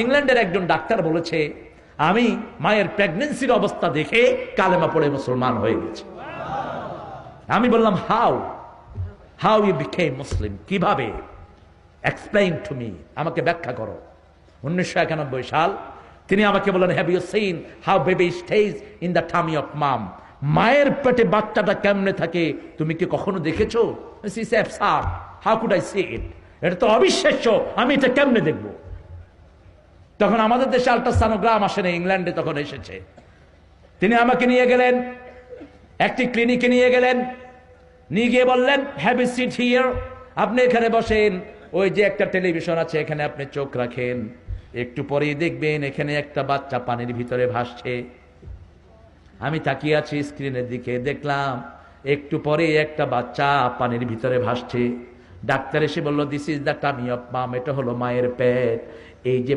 ইংল্যান্ডের একজন ডাক্তার বলেছে, আমি মায়ের প্রেগন্যান্সির অবস্থা দেখে কালেমা পড়ে মুসলমান হয়ে গেছে। আমি বললাম, how how you became Muslim, কিভাবে? এক্সপ্লেইন টু মি, আমাকে ব্যাখ্যা করো। 1991 সাল তিনি আমাকে বললেন, have you seen how baby stage in the tummy of mum? মায়ের পেটে বাচ্চাটা কেমনে থাকে তুমি কি কখনো দেখেছো? How could I see it? এটা তো অবিশ্বাস্য, আমি এটা কেমনে দেখবো? তখন আমাদের দেশে আল্ট্রাসনোগ্রাম আসে না, ইংল্যান্ডে তখন এসেছে। তিনি আমাকে নিয়ে গেলেন একটি ক্লিনিকে, নিয়ে গিয়ে বললেন, হ্যাভ এ সিট হিয়ার, আপনি এখানে বসেন, ওই যে একটা টেলিভিশন আছে এখানে আপনি চোখ রাখেন, একটু পরেই দেখবেন এখানে একটা বাচ্চা পানির ভিতরে ভাসছে। আমি তাকিয়ে আছি স্ক্রিনের দিকে, দেখলাম একটু পরে একটা বাচ্চা পানির ভিতরে ভাসছে। ডাক্তার এসে বলল, this is the tummy of mum, এটা হলো মায়ের পেট। এই যে